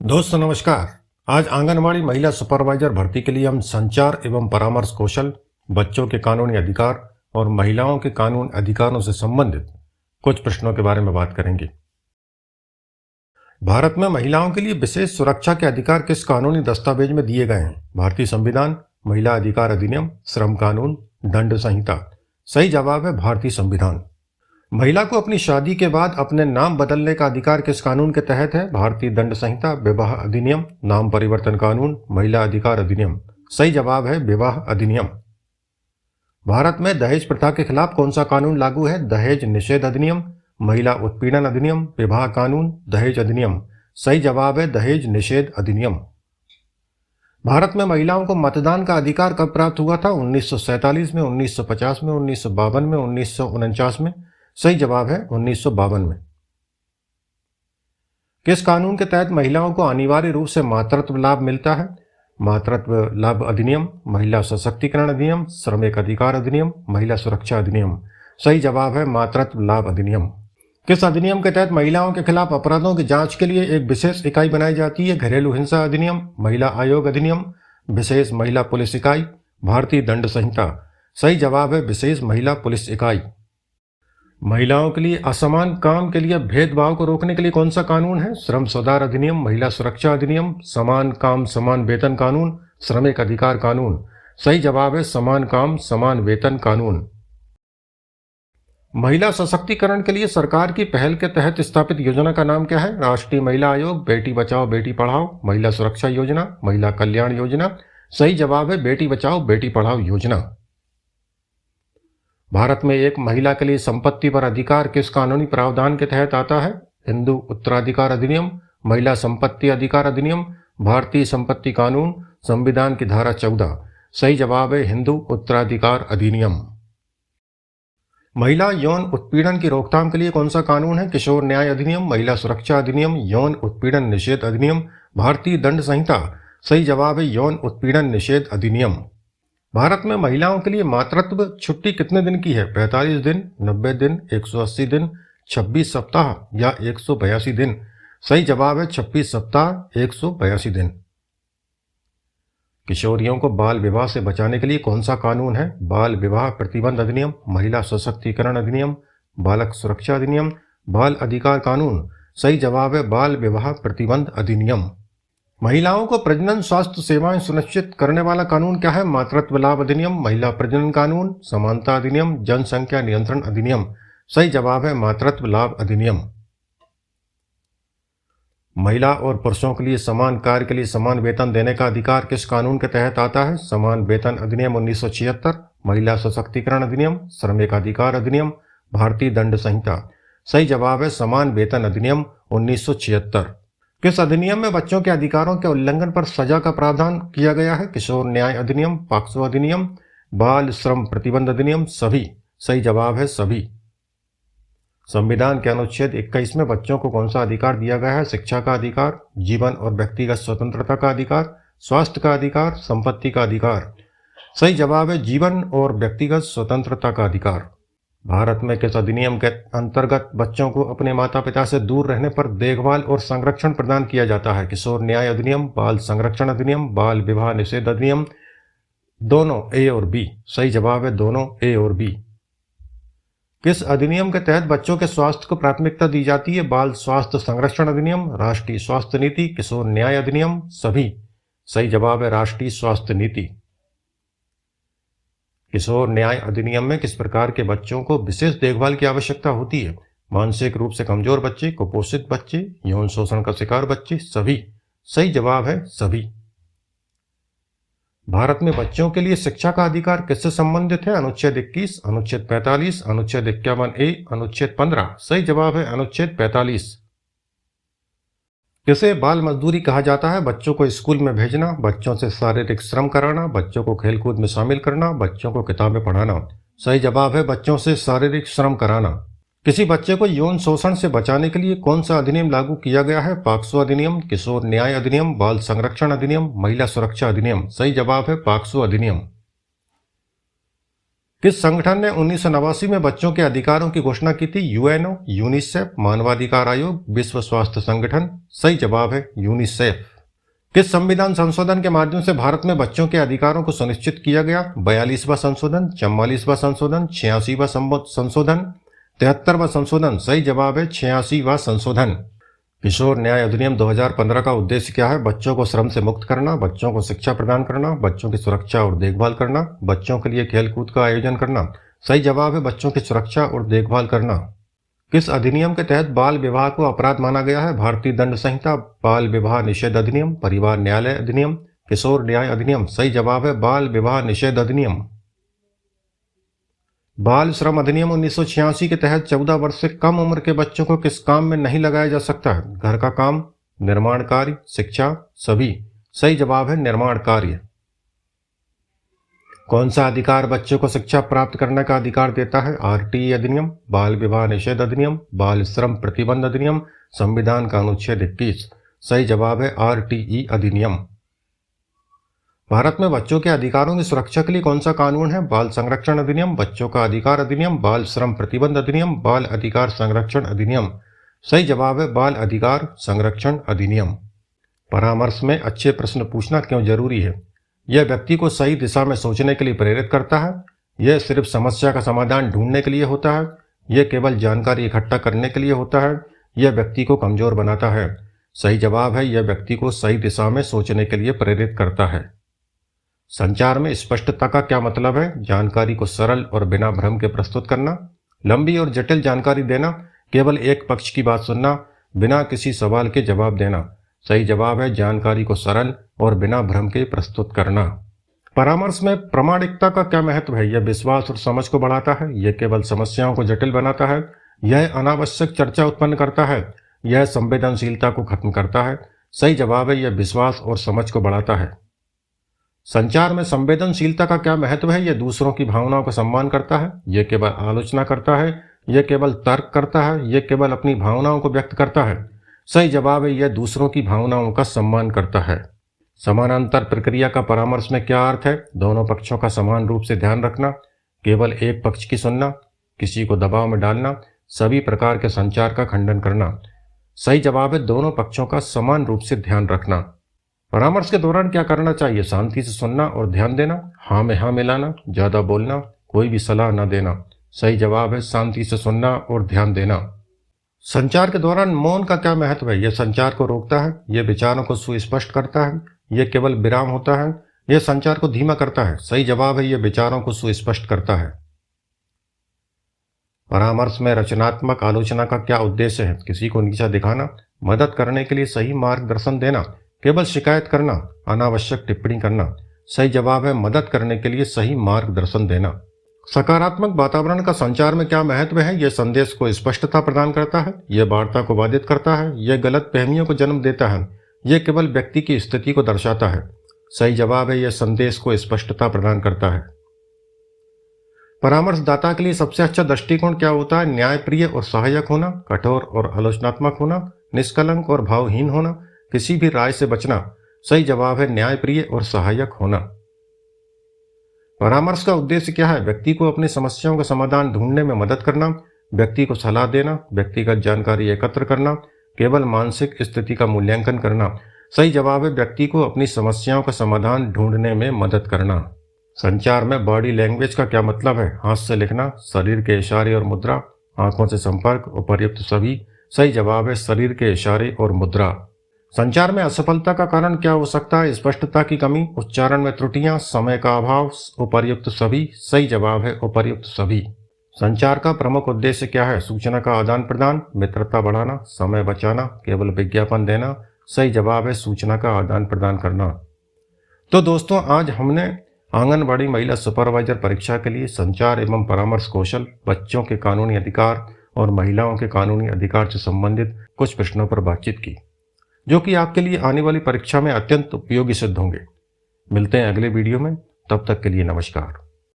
दोस्तों नमस्कार। आज आंगनवाड़ी महिला सुपरवाइजर भर्ती के लिए हम संचार एवं परामर्श कौशल, बच्चों के कानूनी अधिकार और महिलाओं के कानून अधिकारों से संबंधित कुछ प्रश्नों के बारे में बात करेंगे। भारत में महिलाओं के लिए विशेष सुरक्षा के अधिकार किस कानूनी दस्तावेज में दिए गए हैं? भारतीय संविधान, महिला अधिकार अधिनियम, श्रम कानून, दंड संहिता। सही जवाब है भारतीय संविधान। महिला को अपनी शादी के बाद अपने नाम बदलने का अधिकार किस कानून के तहत है? भारतीय दंड संहिता, विवाह अधिनियम, नाम परिवर्तन कानून, महिला अधिकार अधिनियम। सही जवाब है विवाह अधिनियम। भारत में दहेज प्रथा के खिलाफ कौन सा कानून लागू है? दहेज निषेध अधिनियम, महिला उत्पीड़न अधिनियम, विवाह कानून, दहेज अधिनियम। सही जवाब है दहेज निषेध अधिनियम। भारत में महिलाओं को मतदान का अधिकार कब प्राप्त हुआ था? 1947 में, 1950 में, 1952 में, 1949 में। सही जवाब है 1952 में। किस कानून के तहत महिलाओं को अनिवार्य रूप से मातृत्व लाभ मिलता है? मातृत्व लाभ अधिनियम, महिला सशक्तिकरण अधिनियम, श्रमिक अधिकार अधिनियम, महिला सुरक्षा अधिनियम। सही जवाब है मातृत्व लाभ अधिनियम। किस अधिनियम के तहत महिलाओं के खिलाफ अपराधों की जांच के लिए एक विशेष इकाई बनाई जाती है? घरेलू हिंसा अधिनियम, महिला आयोग अधिनियम, विशेष महिला पुलिस इकाई, भारतीय दंड संहिता। सही जवाब है विशेष महिला पुलिस इकाई। महिलाओं के लिए असमान काम के लिए भेदभाव को रोकने के लिए कौन सा कानून है? श्रम सुधार अधिनियम, महिला सुरक्षा अधिनियम, समान काम समान वेतन कानून, श्रमिक अधिकार कानून। सही जवाब है समान काम समान वेतन कानून। महिला सशक्तिकरण के लिए सरकार की पहल के तहत स्थापित योजना का नाम क्या है? राष्ट्रीय महिला आयोग, बेटी बचाओ बेटी पढ़ाओ, महिला सुरक्षा योजना, महिला कल्याण योजना। सही जवाब है बेटी बचाओ बेटी पढ़ाओ योजना। भारत में एक महिला के लिए संपत्ति पर अधिकार किस कानूनी प्रावधान के तहत आता है? हिंदू उत्तराधिकार अधिनियम, महिला संपत्ति अधिकार अधिनियम, भारतीय संपत्ति कानून, संविधान की धारा 14। सही जवाब है हिंदू उत्तराधिकार अधिनियम। महिला यौन उत्पीड़न की रोकथाम के लिए कौन सा कानून है? किशोर न्याय अधिनियम, महिला सुरक्षा अधिनियम, यौन उत्पीड़न निषेध अधिनियम, भारतीय दंड संहिता। सही जवाब है यौन उत्पीड़न निषेध अधिनियम। भारत में महिलाओं के लिए मातृत्व छुट्टी कितने दिन की है? 45 दिन, 90 दिन, 180 दिन, 26 सप्ताह या 182 दिन। सही जवाब है 26 सप्ताह 182 दिन। किशोरियों को बाल विवाह से बचाने के लिए कौन सा कानून है? बाल विवाह प्रतिबंध अधिनियम, महिला सशक्तिकरण अधिनियम, बालक सुरक्षा अधिनियम, बाल अधिकार कानून। सही जवाब है बाल विवाह प्रतिबंध अधिनियम। महिलाओं को प्रजनन स्वास्थ्य सेवाएं सुनिश्चित करने वाला कानून क्या है? मातृत्व लाभ अधिनियम, महिला प्रजनन कानून, समानता अधिनियम, जनसंख्या नियंत्रण अधिनियम। सही जवाब है मातृत्व लाभ अधिनियम। महिला और पुरुषों के लिए समान कार्य के लिए समान वेतन देने का अधिकार किस कानून के तहत आता है? समान वेतन अधिनियम 1976, महिला सशक्तिकरण अधिनियम, श्रमिक अधिकार अधिनियम, भारतीय दंड संहिता। सही जवाब है समान वेतन अधिनियम 1976। किस अधिनियम में बच्चों के अधिकारों के उल्लंघन पर सजा का प्रावधान किया गया है? किशोर न्याय अधिनियम, पॉक्सो अधिनियम, बाल श्रम प्रतिबंध अधिनियम। सभी। सही जवाब है सभी। संविधान के अनुच्छेद 21 में बच्चों को कौन सा अधिकार दिया गया है? शिक्षा का अधिकार, जीवन और व्यक्तिगत स्वतंत्रता का अधिकार, स्वास्थ्य का अधिकार, संपत्ति का अधिकार। सही जवाब है जीवन और व्यक्तिगत स्वतंत्रता का अधिकार। भारत में किस अधिनियम के अंतर्गत बच्चों को अपने माता पिता से दूर रहने पर देखभाल और संरक्षण प्रदान किया जाता है? किशोर न्याय अधिनियम, बाल संरक्षण अधिनियम, बाल विवाह निषेध अधिनियम। दोनों, ए और बी। सही जवाब है दोनों, ए और बी। किस अधिनियम के तहत बच्चों के स्वास्थ्य को प्राथमिकता दी जाती है? बाल स्वास्थ्य संरक्षण अधिनियम, राष्ट्रीय स्वास्थ्य नीति, किशोर न्याय अधिनियम। सभी। सही जवाब है राष्ट्रीय स्वास्थ्य नीति। किशोर न्याय अधिनियम में किस प्रकार के बच्चों को विशेष देखभाल की आवश्यकता होती है? मानसिक रूप से कमजोर बच्चे, कुपोषित बच्चे, यौन शोषण का शिकार बच्चे। सभी। सही जवाब है सभी। भारत में बच्चों के लिए शिक्षा का अधिकार किससे संबंधित है? अनुच्छेद 21, अनुच्छेद 45, अनुच्छेद 51A, अनुच्छेद 15। सही जवाब है अनुच्छेद 45। किसे बाल मजदूरी कहा जाता है? बच्चों को स्कूल में भेजना, बच्चों से शारीरिक श्रम कराना, बच्चों को खेलकूद में शामिल करना, बच्चों को किताबें पढ़ाना। सही जवाब है बच्चों से शारीरिक श्रम कराना। किसी बच्चे को यौन शोषण से बचाने के लिए कौन सा अधिनियम लागू किया गया है? पॉक्सो अधिनियम, किशोर न्याय अधिनियम, बाल संरक्षण अधिनियम, महिला सुरक्षा अधिनियम। सही जवाब है पॉक्सो अधिनियम। किस संगठन ने 1989 में बच्चों के अधिकारों की घोषणा की थी? यूएनओ, यूनिसेफ, मानवाधिकार आयोग, विश्व स्वास्थ्य संगठन। सही जवाब है यूनिसेफ। किस संविधान संशोधन के माध्यम से भारत में बच्चों के अधिकारों को सुनिश्चित किया गया? 42वां संशोधन, 44वां संशोधन, 86वां संशोधन, 73वां संशोधन। सही जवाब है 86वां संशोधन। किशोर न्याय अधिनियम 2015 का उद्देश्य क्या है? बच्चों को श्रम से मुक्त करना, बच्चों को शिक्षा प्रदान करना, बच्चों की सुरक्षा और देखभाल करना, बच्चों के लिए खेलकूद का आयोजन करना। सही जवाब है बच्चों की सुरक्षा और देखभाल करना। किस अधिनियम के तहत बाल विवाह को अपराध माना गया है? भारतीय दंड संहिता, बाल विवाह निषेध अधिनियम, परिवार न्यायालय अधिनियम, किशोर न्याय अधिनियम। सही जवाब है बाल विवाह निषेध अधिनियम। बाल श्रम अधिनियम 1986 के तहत 14 वर्ष से कम उम्र के बच्चों को किस काम में नहीं लगाया जा सकता है? घर का काम, निर्माण कार्य, शिक्षा, सभी। सही जवाब है निर्माण कार्य। कौन सा अधिकार बच्चों को शिक्षा प्राप्त करने का अधिकार देता है? आरटीई अधिनियम, बाल विवाह निषेध अधिनियम, बाल श्रम प्रतिबंध अधिनियम, संविधान का अनुच्छेद 21। सही जवाब है आरटीई अधिनियम। भारत में बच्चों के अधिकारों की सुरक्षा के लिए कौन सा कानून है? बाल संरक्षण अधिनियम, बच्चों का अधिकार अधिनियम, बाल श्रम प्रतिबंध अधिनियम, बाल अधिकार संरक्षण अधिनियम। सही जवाब है बाल अधिकार संरक्षण अधिनियम। परामर्श में अच्छे प्रश्न पूछना क्यों जरूरी है? यह व्यक्ति को सही दिशा में सोचने के लिए प्रेरित करता है, यह सिर्फ समस्या का समाधान ढूंढने के लिए होता है, यह केवल जानकारी इकट्ठा करने के लिए होता है, यह व्यक्ति को कमजोर बनाता है। सही जवाब है यह व्यक्ति को सही दिशा में सोचने के लिए प्रेरित करता है। संचार में स्पष्टता का क्या मतलब है? जानकारी को सरल और बिना भ्रम के प्रस्तुत करना, लंबी और जटिल जानकारी देना, केवल एक पक्ष की बात सुनना, बिना किसी सवाल के जवाब देना। सही जवाब है जानकारी को सरल और बिना भ्रम के प्रस्तुत करना। परामर्श में प्रामाणिकता का क्या महत्व है? यह विश्वास और समझ को बढ़ाता है, यह केवल समस्याओं को जटिल बनाता है, यह अनावश्यक चर्चा उत्पन्न करता है, यह संवेदनशीलता को खत्म करता है। सही जवाब है यह विश्वास और समझ को बढ़ाता है। संचार में संवेदनशीलता का क्या महत्व है? यह दूसरों की भावनाओं का सम्मान करता है, यह केवल आलोचना करता है, यह केवल तर्क करता है, यह केवल अपनी भावनाओं को व्यक्त करता है। सही जवाब है यह दूसरों की भावनाओं का सम्मान करता है। समानांतर प्रक्रिया का परामर्श में क्या अर्थ है? दोनों पक्षों का समान रूप से ध्यान रखना, केवल एक पक्ष की सुनना, किसी को दबाव में डालना, सभी प्रकार के संचार का खंडन करना। सही जवाब है दोनों पक्षों का समान रूप से ध्यान रखना। परामर्श के दौरान क्या करना चाहिए? शांति से सुनना और ध्यान देना, हाँ में हाँ मिलाना, ज्यादा बोलना, कोई भी सलाह न देना। सही जवाब है शांति से सुनना और ध्यान देना। संचार के दौरान मौन का क्या महत्व है? यह संचार को रोकता है, यह विचारों को सुस्पष्ट करता है, यह केवल विराम होता है, यह संचार को धीमा करता है। सही जवाब है यह विचारों को सुस्पष्ट करता है। परामर्श में रचनात्मक आलोचना का क्या उद्देश्य है? किसी को नीचा दिखाना, मदद करने के लिए सही मार्गदर्शन देना, केवल शिकायत करना, अनावश्यक टिप्पणी करना। सही जवाब है मदद करने के लिए सही मार्गदर्शन देना। सकारात्मक वातावरण का संचार में क्या महत्व है? यह संदेश को स्पष्टता प्रदान करता है, यह वार्ता को बाधित करता है, यह गलत फहमियों को जन्म देता है, यह केवल व्यक्ति की स्थिति को दर्शाता है। सही जवाब है यह संदेश को स्पष्टता प्रदान करता है। परामर्शदाता के लिए सबसे अच्छा दृष्टिकोण क्या होता है? न्यायप्रिय और सहायक होना, कठोर और आलोचनात्मक होना, निष्कलंक और भावहीन होना, किसी भी राय से बचना। सही जवाब है न्यायप्रिय और सहायक होना। परामर्श का उद्देश्य क्या है? व्यक्ति को अपनी समस्याओं का समाधान ढूंढने में मदद करना, व्यक्ति को सलाह देना, व्यक्तिगत जानकारी एकत्र करना, केवल मानसिक स्थिति का मूल्यांकन करना। सही जवाब है व्यक्ति को अपनी समस्याओं का समाधान ढूंढने में मदद करना। संचार में बॉडी लैंग्वेज का क्या मतलब है? हाथ से लिखना, शरीर के इशारे और मुद्रा, आंखों से संपर्क, उपर्युक्त सभी। सही जवाब है शरीर के इशारे और मुद्रा। संचार में असफलता का कारण क्या हो सकता है? स्पष्टता की कमी, उच्चारण में त्रुटियां, समय का अभाव, उपर्युक्त सभी। सही जवाब है उपर्युक्त सभी। संचार का प्रमुख उद्देश्य क्या है? सूचना का आदान प्रदान, मित्रता बढ़ाना, समय बचाना, केवल विज्ञापन देना। सही जवाब है सूचना का आदान प्रदान करना। तो दोस्तों आज हमने आंगनबाड़ी महिला सुपरवाइजर परीक्षा के लिए संचार एवं परामर्श कौशल, बच्चों के कानूनी अधिकार और महिलाओं के कानूनी अधिकार से संबंधित कुछ प्रश्नों पर बातचीत की, जो कि आपके लिए आने वाली परीक्षा में अत्यंत उपयोगी सिद्ध होंगे। मिलते हैं अगले वीडियो में, तब तक के लिए नमस्कार।